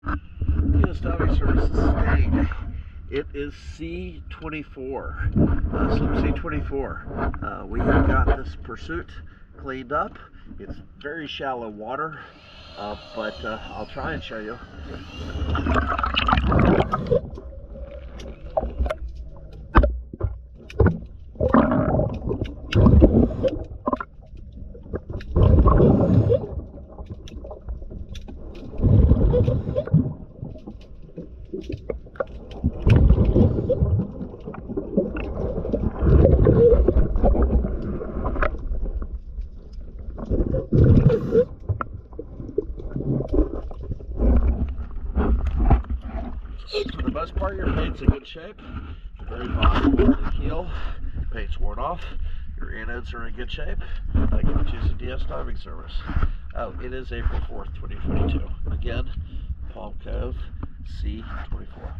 DS Diving Service sustained. It is C24, slip C24. We have got this Persuit cleaned up. It's very shallow water, but I'll try and show you. For the most part, your paint's in good shape. The very bottom of the keel, paint's worn off. Your anodes are in good shape. Thank you for choosing DS Diving Service. Oh, it is April 4th, 2022. Again, Palm Cove, C24.